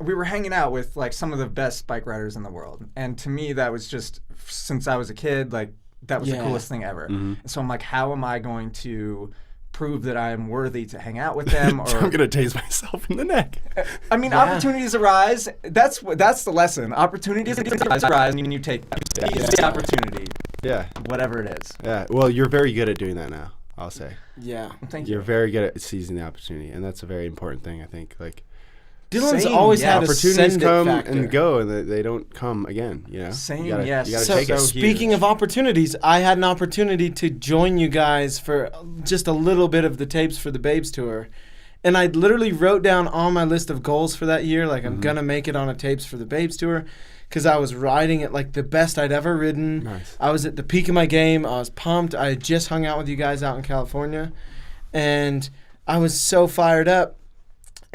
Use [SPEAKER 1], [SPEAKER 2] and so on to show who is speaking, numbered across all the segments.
[SPEAKER 1] we were hanging out with like some of the best bike riders in the world, and to me that was just, since I was a kid, like that was the coolest thing ever. And so I'm like, how am I going to prove that I am worthy to hang out with them? Or
[SPEAKER 2] I'm gonna tase myself in the neck.
[SPEAKER 1] I mean, opportunities arise. That's the lesson. Opportunities arise, and you take the opportunity.
[SPEAKER 2] Yeah.
[SPEAKER 1] Whatever it is.
[SPEAKER 2] Yeah. Well, you're very good at doing that now, I'll say.
[SPEAKER 3] Yeah.
[SPEAKER 1] Thank you.
[SPEAKER 2] You're very good at seizing the opportunity, and that's a very important thing, I think. Like,
[SPEAKER 3] Dylan's always had a
[SPEAKER 2] opportunities come
[SPEAKER 3] factor.
[SPEAKER 2] and go, and they don't come again. You know.
[SPEAKER 1] Same.
[SPEAKER 2] You gotta,
[SPEAKER 1] Yes.
[SPEAKER 2] You gotta
[SPEAKER 3] So
[SPEAKER 2] take it.
[SPEAKER 3] speaking of opportunities, I had an opportunity to join you guys for just a little bit of the tapes for the Babes tour. And I literally wrote down on my list of goals for that year, like I'm going to make it on a tapes for the Babes tour, because I was riding it like the best I'd ever ridden.
[SPEAKER 2] Nice.
[SPEAKER 3] I was at the peak of my game. I was pumped. I had just hung out with you guys out in California. And I was so fired up.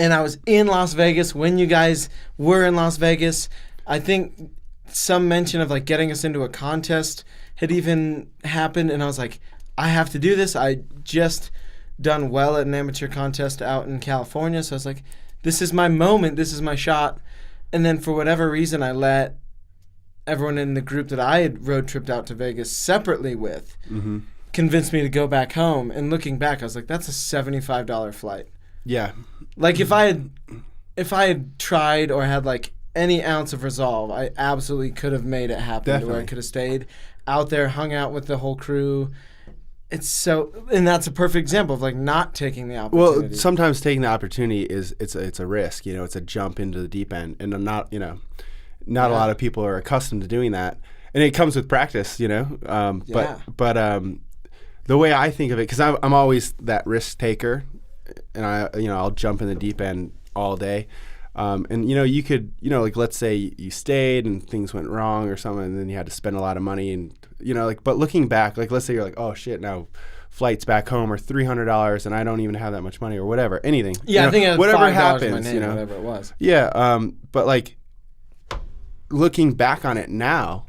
[SPEAKER 3] And I was in Las Vegas when you guys were in Las Vegas. I think some mention of like getting us into a contest had even happened. And I was like, I have to do this. I just done well at an amateur contest out in California. So I was like, this is my moment. This is my shot. And then for whatever reason, I let everyone in the group that I had road tripped out to Vegas separately with convince me to go back home. And looking back, I was like, that's a $75 flight.
[SPEAKER 2] Yeah.
[SPEAKER 3] Like if I had tried or had like any ounce of resolve, I absolutely could have made it happen.
[SPEAKER 2] Definitely.
[SPEAKER 3] Where I could have stayed out there, hung out with the whole crew. And that's a perfect example of like not taking the opportunity.
[SPEAKER 2] Well, sometimes taking the opportunity it's a risk. You know, it's a jump into the deep end, and not a lot of people are accustomed to doing that, and it comes with practice. You know, but the way I think of it, because I'm always that risk taker. And I'll jump in the deep end all day. And you could, like let's say you stayed and things went wrong or something, and then you had to spend a lot of money, and but looking back, like let's say you're like, oh shit, now flights back home are $300 and I don't even have that much money or whatever, anything.
[SPEAKER 3] Yeah, I think it had
[SPEAKER 2] whatever
[SPEAKER 3] $5
[SPEAKER 2] happens,
[SPEAKER 3] in my name, whatever it was.
[SPEAKER 2] Yeah, but like looking back on it now,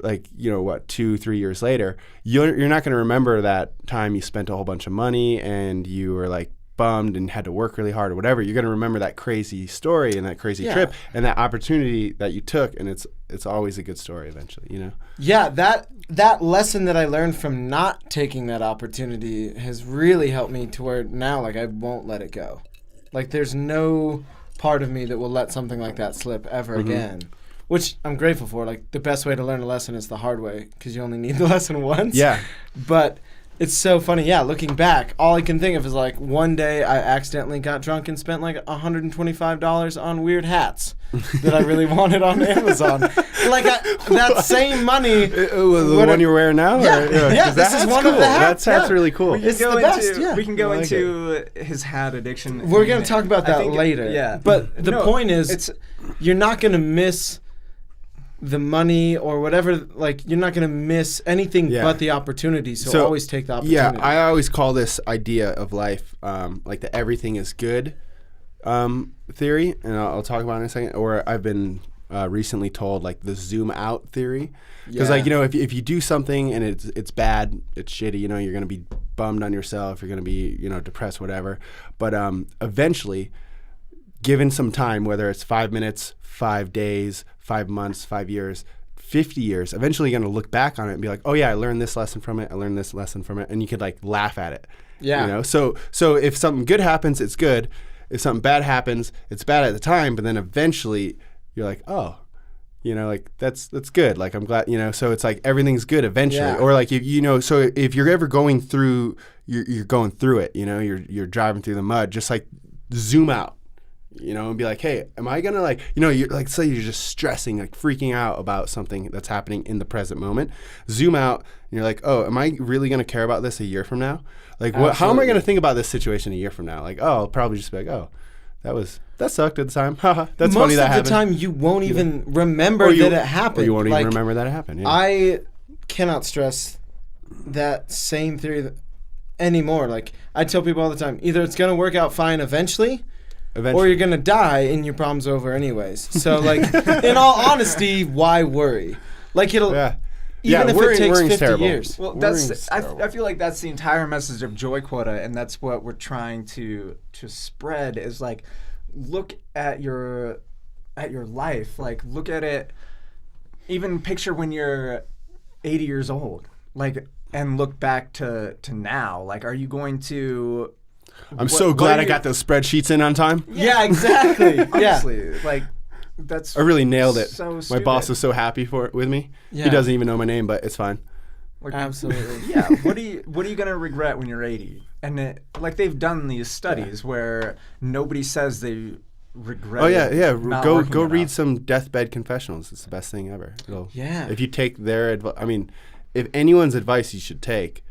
[SPEAKER 2] like 2-3 years later, you're not going to remember that time you spent a whole bunch of money and you were like bummed and had to work really hard or whatever. You're going to remember that crazy story and that crazy trip and that opportunity that you took, and it's always a good story eventually,
[SPEAKER 3] Yeah, that lesson that I learned from not taking that opportunity has really helped me to where now like I won't let it go. Like there's no part of me that will let something like that slip ever again. Which I'm grateful for. Like, the best way to learn a lesson is the hard way, because you only need the lesson once.
[SPEAKER 2] Yeah.
[SPEAKER 3] But it's so funny. Yeah, looking back, all I can think of is, like, one day I accidentally got drunk and spent, like, $125 on weird hats that I really wanted on Amazon. Like, that same money.
[SPEAKER 2] The one you're wearing now?
[SPEAKER 3] Yeah, this is one of the hats.
[SPEAKER 2] That's really cool.
[SPEAKER 3] It's the best, yeah.
[SPEAKER 1] We can go into his hat addiction.
[SPEAKER 3] We're going to talk about that later.
[SPEAKER 1] Yeah.
[SPEAKER 3] But the point is, you're not going to miss the money or whatever, like you're not going to miss anything but the opportunity. So always take the opportunity.
[SPEAKER 2] Yeah, I always call this idea of life like the everything is good theory, and I'll talk about it in a second. Or I've been recently told like the zoom out theory, because if you do something and it's bad, it's shitty, you're going to be bummed on yourself, you're going to be depressed, whatever. But eventually, given some time, whether it's 5 minutes, 5 days, 5 months, 5 years, 50 years, eventually you're going to look back on it and be like, oh yeah, I learned this lesson from it. I learned this lesson from it. And you could like laugh at it. Yeah. So if something good happens, it's good. If something bad happens, it's bad at the time, but then eventually you're like, oh, like that's good. Like, I'm glad, so it's like everything's good eventually. Yeah. Or like, so if you're ever going through, you're going through it, you're driving through the mud, just like zoom out. And be like, hey, am I going to like, you're like, say you're just stressing, like freaking out about something that's happening in the present moment. Zoom out and you're like, oh, am I really going to care about this a year from now? Like, how am I going to think about this situation a year from now? Like, oh, I'll probably just be like, oh, that sucked at the time. Haha, that's funny that happened.
[SPEAKER 3] Most of the time you won't even remember that it happened.
[SPEAKER 2] Or you won't even remember that it happened. Yeah.
[SPEAKER 3] I cannot stress that same theory anymore. Like, I tell people all the time, either it's going to work out fine eventually, or you're going to die and your problem's over anyways. So, like, in all honesty, why worry? Like, it'll... Yeah. Even if it takes 50
[SPEAKER 2] terrible.
[SPEAKER 3] years.
[SPEAKER 1] Well, I feel like that's the entire message of Joy Quota, and that's what we're trying to spread is, like, look at your at your life, like look at it, even picture when you're 80 years old, like, and look back to now. Like, are you going to...
[SPEAKER 2] I'm so glad I got those spreadsheets in on time.
[SPEAKER 3] Yeah, exactly.
[SPEAKER 1] Honestly, like, that's...
[SPEAKER 2] I really nailed it.
[SPEAKER 1] So
[SPEAKER 2] My boss was so happy with me.
[SPEAKER 3] Yeah.
[SPEAKER 2] He doesn't even know my name, but it's fine.
[SPEAKER 1] Like,
[SPEAKER 3] absolutely.
[SPEAKER 1] Yeah. What are you gonna regret when you're 80? And like they've done these studies where nobody says they regret.
[SPEAKER 2] Oh yeah. Go
[SPEAKER 1] enough.
[SPEAKER 2] read some deathbed confessionals. It's the best thing ever. If you take their advice, I mean, if anyone's advice you should take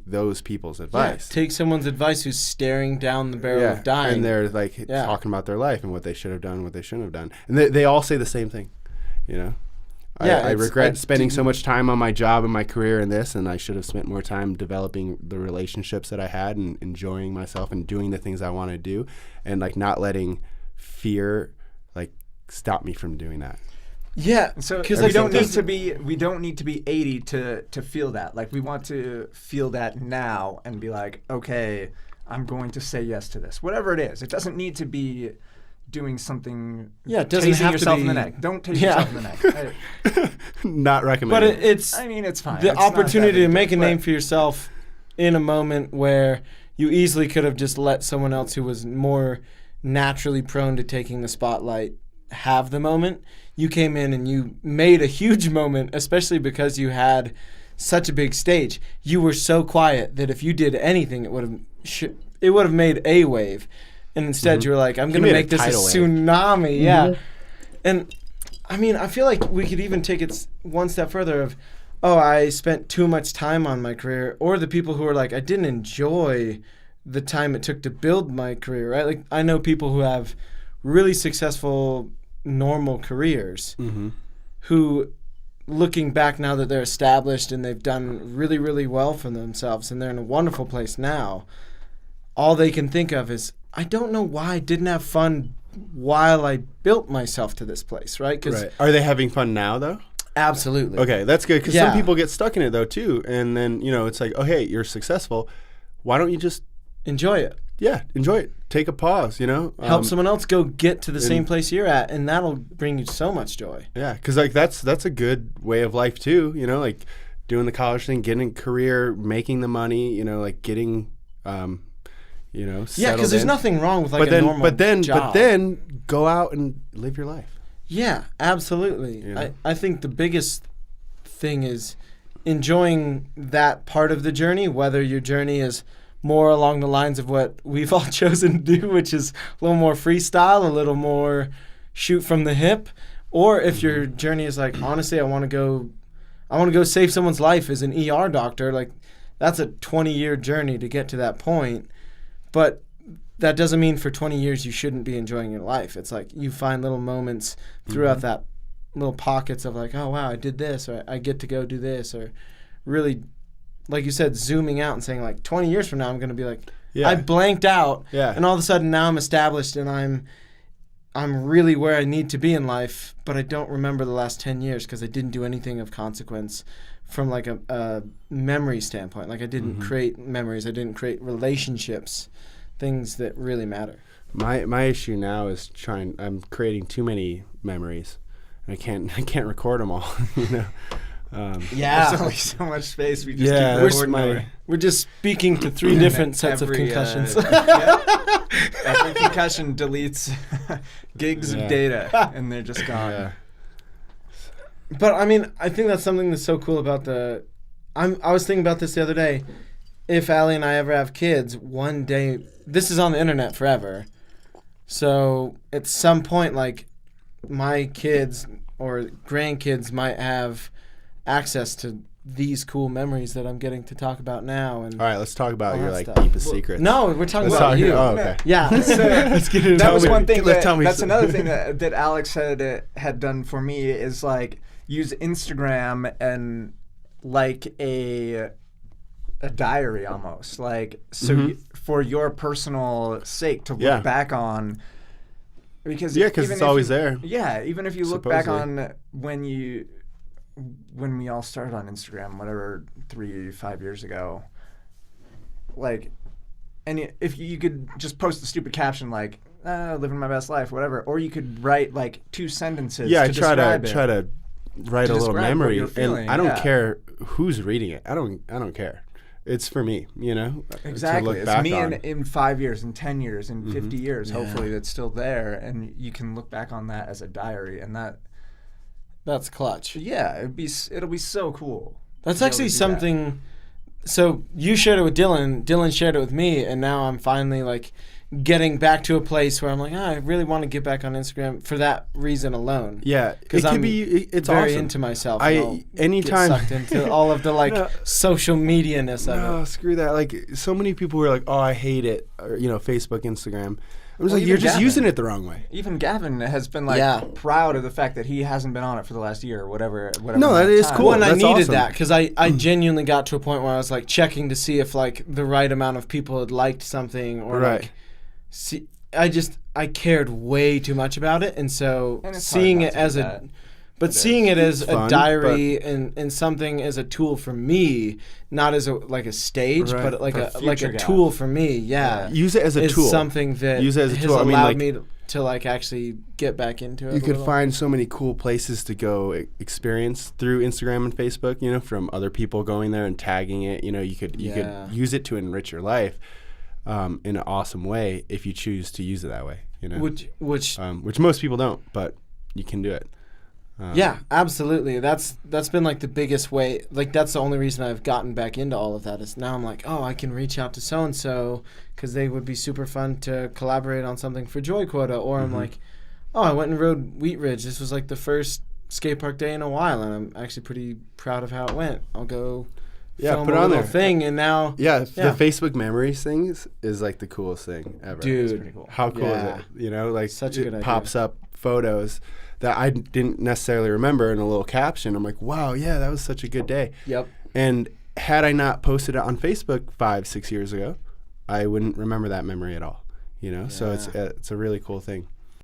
[SPEAKER 2] those people's advice.
[SPEAKER 3] Yeah, take someone's advice who's staring down the barrel of dying.
[SPEAKER 2] And they're like talking about their life and what they should have done, what they shouldn't have done. And they all say the same thing, you know? I regret spending so much time on my job and my career and this, and I should have spent more time developing the relationships that I had and enjoying myself and doing the things I want to do, and like not letting fear like stop me from doing that.
[SPEAKER 3] Yeah,
[SPEAKER 1] so we don't need to be 80 to feel that. Like, we want to feel that now and be like, okay, I'm going to say yes to this, whatever it is. It doesn't need to be doing something.
[SPEAKER 3] Yeah, it doesn't have
[SPEAKER 1] yourself
[SPEAKER 3] to be
[SPEAKER 1] in the neck. Don't taste yourself in the neck.
[SPEAKER 2] Not recommended.
[SPEAKER 3] But it's
[SPEAKER 1] fine.
[SPEAKER 3] The
[SPEAKER 1] it's
[SPEAKER 3] opportunity to make a name for yourself in a moment where you easily could have just let someone else who was more naturally prone to taking the spotlight have the moment. You came in and you made a huge moment, especially because you had such a big stage. You were so quiet that if you did anything, it would have made a wave. And instead you were like, I'm going to make this a tsunami. Yeah. And I mean, I feel like we could even take it one step further of, I spent too much time on my career, or the people who are like, I didn't enjoy the time it took to build my career, right? Like, I know people who have really successful normal careers who, looking back now that they're established and they've done really, really well for themselves and they're in a wonderful place now, all they can think of is, I don't know why I didn't have fun while I built myself to this place, right?
[SPEAKER 2] Right. Are they having fun now, though?
[SPEAKER 3] Absolutely.
[SPEAKER 2] Okay, that's good, because some people get stuck in it, though, too. And then, it's like, oh, hey, you're successful. Why don't you just...
[SPEAKER 3] enjoy it.
[SPEAKER 2] Yeah, enjoy it. Take a pause,
[SPEAKER 3] Help someone else go get to the same place you're at, and that'll bring you so much joy.
[SPEAKER 2] Yeah, because, like, that's a good way of life, too, like, doing the college thing, getting a career, making the money, like, getting...
[SPEAKER 3] yeah, because there's nothing wrong with normal job.
[SPEAKER 2] But then go out and live your life.
[SPEAKER 3] Yeah, absolutely. I think the biggest thing is enjoying that part of the journey, whether your journey is more along the lines of what we've all chosen to do, which is a little more freestyle, a little more shoot from the hip, or if your journey is like, honestly, I want to go save someone's life as an ER doctor. Like, that's a 20-year journey to get to that point. But that doesn't mean for 20 years you shouldn't be enjoying your life. It's like you find little moments throughout that, little pockets of like, oh, wow, I did this, or I get to go do this, or really, like you said, zooming out and saying, like, 20 years from now, I'm going to be like, I blanked out, and all of a sudden now I'm established and I'm really where I need to be in life, but I don't remember the last 10 years because I didn't do anything of consequence from like a memory standpoint. Like, I didn't create memories. I didn't create relationships, things that really matter.
[SPEAKER 2] My issue now is I'm creating too many memories. I can't record them all,
[SPEAKER 1] There's only so much space. We just
[SPEAKER 3] we're just speaking to three different sets of concussions.
[SPEAKER 1] Every concussion deletes gigs of data, and they're just gone.
[SPEAKER 2] Yeah.
[SPEAKER 3] But I mean, I think that's something that's so cool about I was thinking about this the other day. If Allie and I ever have kids, one day, this is on the internet forever. So at some point, like, my kids or grandkids might have access to these cool memories that I'm getting to talk about now. And
[SPEAKER 2] all right, let's talk about your deepest secrets.
[SPEAKER 3] No, we're talking about you.
[SPEAKER 2] Oh, okay.
[SPEAKER 3] Yeah.
[SPEAKER 2] Let's get into
[SPEAKER 1] that was one thing.
[SPEAKER 2] That's
[SPEAKER 1] another thing that Alex had done for me is like use Instagram and like a diary almost, like for your personal sake to look back on. Because
[SPEAKER 2] it's always there.
[SPEAKER 1] Yeah, even if you look back on when we all started on Instagram, whatever, 3-5 years ago, like, and if you could just post the stupid caption like, living my best life, whatever. Or you could write like 2 sentences.
[SPEAKER 2] Yeah,
[SPEAKER 1] to describe it.
[SPEAKER 2] try to write
[SPEAKER 1] To
[SPEAKER 2] a little
[SPEAKER 1] describe what
[SPEAKER 2] memory,
[SPEAKER 1] you're feeling,
[SPEAKER 2] and I don't
[SPEAKER 1] yeah.
[SPEAKER 2] care who's reading it. I don't care. It's for me, you know.
[SPEAKER 1] Exactly.
[SPEAKER 2] To look
[SPEAKER 1] It's
[SPEAKER 2] back
[SPEAKER 1] me
[SPEAKER 2] on.
[SPEAKER 1] in 5 years, in 10 years, in 50 years.
[SPEAKER 3] Yeah.
[SPEAKER 1] Hopefully, that's still there, and you can look back on that as a diary, and
[SPEAKER 3] That's clutch.
[SPEAKER 1] yeah, it'll be so cool.
[SPEAKER 3] That's
[SPEAKER 1] to be able
[SPEAKER 3] actually
[SPEAKER 1] to do that.
[SPEAKER 3] something. So you shared it with Dylan. Dylan shared it with me, and now I'm finally like getting back to a place where I'm like, I really want to get back on Instagram for that reason alone.
[SPEAKER 2] Yeah,
[SPEAKER 3] because
[SPEAKER 2] it
[SPEAKER 3] I'm
[SPEAKER 2] could be. It's
[SPEAKER 3] very
[SPEAKER 2] awesome.
[SPEAKER 3] into myself.
[SPEAKER 2] I-
[SPEAKER 3] and I'll
[SPEAKER 2] anytime-
[SPEAKER 3] get sucked into all of the like
[SPEAKER 2] No.
[SPEAKER 3] social media-ness of
[SPEAKER 2] No,
[SPEAKER 3] it.
[SPEAKER 2] screw that. Like, so many people were like, "Oh, I hate it," or, Facebook, Instagram. I'm just
[SPEAKER 1] Well,
[SPEAKER 2] like, you're
[SPEAKER 1] even
[SPEAKER 2] just
[SPEAKER 1] Gavin.
[SPEAKER 2] using it the wrong way.
[SPEAKER 1] Even Gavin has been like
[SPEAKER 3] Yeah.
[SPEAKER 1] proud of the fact that he hasn't been on it for the last year or whatever.
[SPEAKER 2] No,
[SPEAKER 1] amount
[SPEAKER 2] that
[SPEAKER 1] of
[SPEAKER 2] is
[SPEAKER 1] time.
[SPEAKER 2] cool.
[SPEAKER 3] Well, and I
[SPEAKER 2] That's
[SPEAKER 3] needed
[SPEAKER 2] awesome.
[SPEAKER 3] that because I genuinely got to a point where I was like checking to see if like the right amount of people had liked something or
[SPEAKER 2] Right.
[SPEAKER 3] like see. I cared way too much about it, and so
[SPEAKER 1] And it's hard
[SPEAKER 3] seeing
[SPEAKER 1] not
[SPEAKER 3] it
[SPEAKER 1] to
[SPEAKER 3] as
[SPEAKER 1] do
[SPEAKER 3] a,
[SPEAKER 1] that.
[SPEAKER 3] but
[SPEAKER 1] It
[SPEAKER 3] seeing it as
[SPEAKER 2] It's
[SPEAKER 3] a
[SPEAKER 2] fun,
[SPEAKER 3] diary and something as a tool for me, not as a stage,
[SPEAKER 2] Right.
[SPEAKER 3] but like
[SPEAKER 1] For
[SPEAKER 3] a
[SPEAKER 1] future Gav.
[SPEAKER 3] tool for me. Yeah,
[SPEAKER 2] Use it as a
[SPEAKER 3] is
[SPEAKER 2] tool.
[SPEAKER 3] something that
[SPEAKER 2] Use it as a
[SPEAKER 3] has
[SPEAKER 2] tool. I mean,
[SPEAKER 3] allowed
[SPEAKER 2] like-
[SPEAKER 3] me to like actually get back into it.
[SPEAKER 2] You
[SPEAKER 3] a
[SPEAKER 2] could
[SPEAKER 3] little.
[SPEAKER 2] find so many cool places to go experience through Instagram and Facebook, from other people going there and tagging it. You could
[SPEAKER 3] Yeah.
[SPEAKER 2] use it to enrich your life in an awesome way if you choose to use it that way.
[SPEAKER 3] which
[SPEAKER 2] Which most people don't, but you can do it.
[SPEAKER 3] Yeah, absolutely. That's been like the biggest way. Like that's the only reason I've gotten back into all of that is now I'm like, oh, I can reach out to so and so because they would be super fun to collaborate on something for Joy Quota. Or I'm like, oh, I went and rode Wheat Ridge. This was like the first skate park day in a while, and I'm actually pretty proud of how it went. I'll go film
[SPEAKER 2] put it
[SPEAKER 3] a
[SPEAKER 2] on
[SPEAKER 3] little
[SPEAKER 2] there.
[SPEAKER 3] thing, and now
[SPEAKER 2] Yeah,
[SPEAKER 3] Yeah.
[SPEAKER 2] the Facebook memories thing is like the coolest thing ever.
[SPEAKER 3] Dude,
[SPEAKER 1] pretty cool.
[SPEAKER 2] How cool
[SPEAKER 3] Yeah.
[SPEAKER 2] is it? Like
[SPEAKER 3] Such a
[SPEAKER 2] it
[SPEAKER 3] good idea.
[SPEAKER 2] pops up photos that I didn't necessarily remember in a little caption. I'm like, wow, yeah, that was such a good day.
[SPEAKER 3] Yep.
[SPEAKER 2] And had I not posted it on Facebook 5-6 years ago, I wouldn't remember that memory at all. So it's a really cool thing.